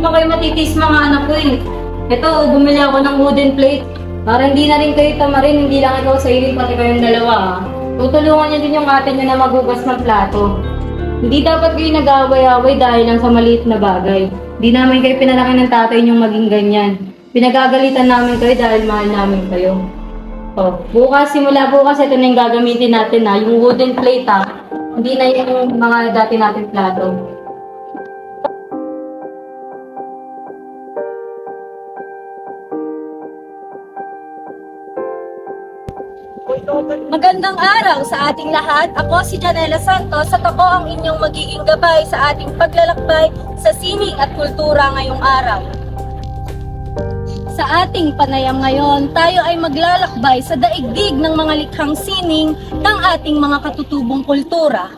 Hindi kayo matitis mga anak ko eh. Ito, bumili ako ng wooden plate. Para hindi na rin kayo tamarin, hindi lang ikaw sa iling, pati kayong dalawa ah. Tutulungan niyo din yung ate niyo na magugas ng plato. Hindi dapat kayo nag-aaway-away dahil lang sa maliit na bagay. Hindi namin kayo pinalaki ng tatay niyong maging ganyan. Pinagagalitan namin kayo dahil mahal namin kayo. Oh, simula bukas, ito na yung gagamitin natin ha, yung wooden plate ha. Hindi na yung mga dati natin plato. Magandang araw sa ating lahat. Ako si Janela Santos at ako ang inyong magiging gabay sa ating paglalakbay sa sining at kultura ngayong araw. Sa ating panayam ngayon, tayo ay maglalakbay sa daigdig ng mga likhang sining ng ating mga katutubong kultura.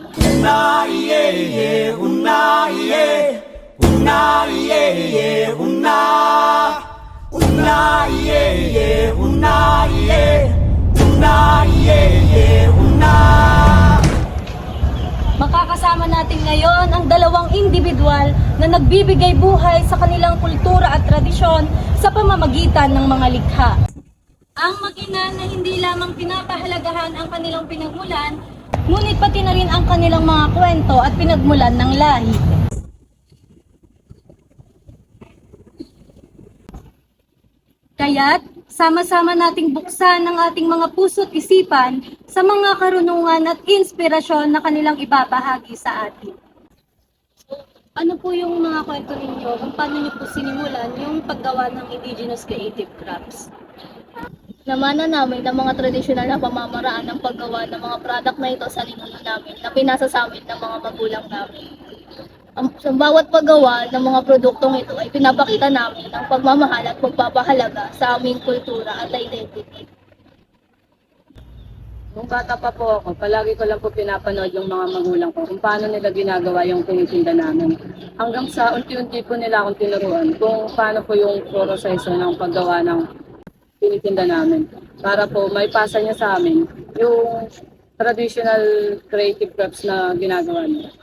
Makakasama natin ngayon ang dalawang individual na nagbibigay buhay sa kanilang kultura at tradisyon sa pamamagitan ng mga likha. Ang mag-ina na hindi lamang pinapahalagahan ang kanilang pinagmulan, ngunit pati na rin ang kanilang mga kwento at pinagmulan ng lahi. Kaya't, sama-sama nating buksan ang ating mga puso't isipan sa mga karunungan at inspirasyon na kanilang ibabahagi sa atin. Ano po yung mga kwento ninyo kung paano niyo po sinimulan yung paggawa ng indigenous creative crafts? Namana namin ng mga tradisyonal na pamamaraan ng paggawa ng mga product na ito sa linuno namin na pinasa sa amin ng mga magulang namin. Sa bawat paggawa ng mga produktong ito ay pinapakita namin ang pagmamahal at pagpapahalaga sa aming kultura at identity. Nung bata pa po ako, palagi ko lang po pinapanood yung mga magulang ko kung paano nila ginagawa yung tinitinda namin. Hanggang sa unti-unti po nila akong tinuruan kung paano po yung proseso ng paggawa ng tinitinda namin. Para po may pasa niya sa amin yung traditional creative crafts na ginagawa nila.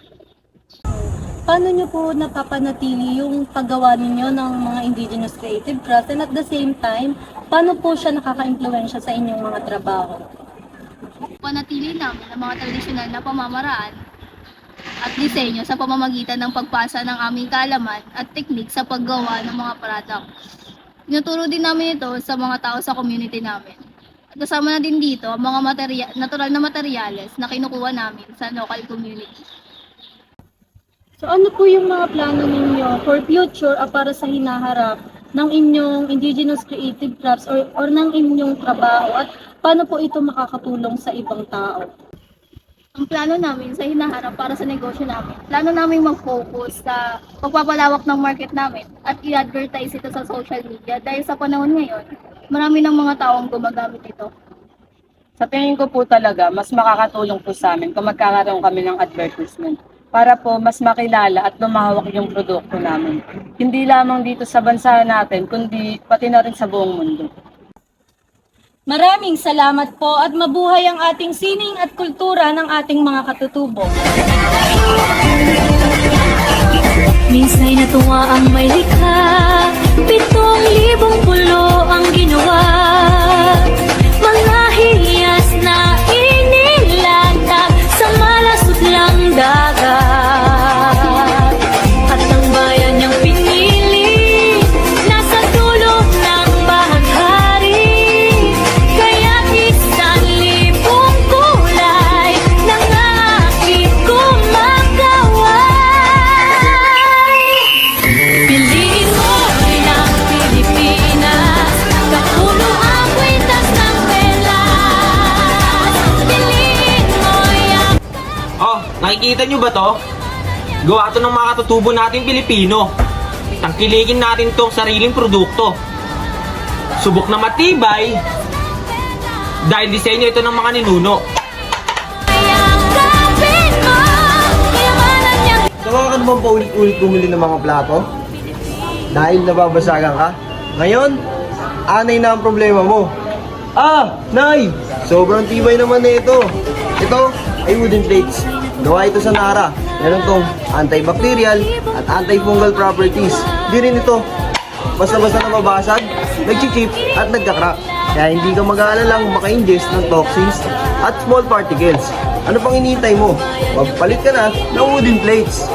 Paano niyo po napapanatili yung paggawa ninyo ng mga indigenous creative crafts and at the same time, paano po siya nakaka-impluwensya sa inyong mga trabaho? Panatili namin ang mga tradisyonal na pamamaraan at disenyo sa pamamagitan ng pagpasa ng aming kaalaman at teknik sa paggawa ng mga product. Tinuturo din namin ito sa mga tao sa community namin. At kasama na din dito ang mga natural na materyales na kinukuha namin sa local community. So ano po yung mga plano ninyo for future o para sa hinaharap ng inyong indigenous creative crafts or ng inyong trabaho at paano po ito makakatulong sa ibang tao? Ang plano namin sa hinaharap para sa negosyo namin, plano namin mag-focus sa pagpapalawak ng market namin at i-advertise ito sa social media dahil sa panahon ngayon, marami ng mga taong gumagamit ito. Sa tingin ko po talaga, mas makakatulong po sa amin kung magkakaroon kami ng advertisement para po mas makilala at lumahawak yung produkto namin. Hindi lamang dito sa bansa natin, kundi pati na rin sa buong mundo. Maraming salamat po at mabuhay ang ating sining at kultura ng ating mga katutubo. Minsa'y natuwa ang may likha, 7,000 pulo ang ginawa. Mga hiyas na inilatag sa malasot lang dagat. At ang bayan niyang pinili, nasa dulo ng bahaghari. Kaya't 1,000 kulay ng aking kumakaway. Piliin mo rin ang Pilipinas, kapulo ang kwintas ng pelas. Piliin mo yung Oh, nakikita nyo ba to? Gawa to ng mga katutubo nating Pilipino. Tangkilikin natin tong sariling produkto. Subok na matibay dahil disenyo ito ng mga ninuno. yakapin mo, kayamanan niyang Saka ka naman paulit-ulit bumili ng mga plato? Dahil nababasagan ka? Ngayon, anay na ang problema mo. Ah, Nay! Sobrang tibay naman na ito. Ito ay wooden plates. Gawa ito sa Nara. Meron tong antibacterial at antifungal properties. Di rin ito basta-basta na mabasag, nag-chip at nagka-crack. Kaya hindi ka mag-aalalang maka-ingest ng toxins at small particles. Ano pang hinihintay mo? Magpalit ka na ng wooden plates.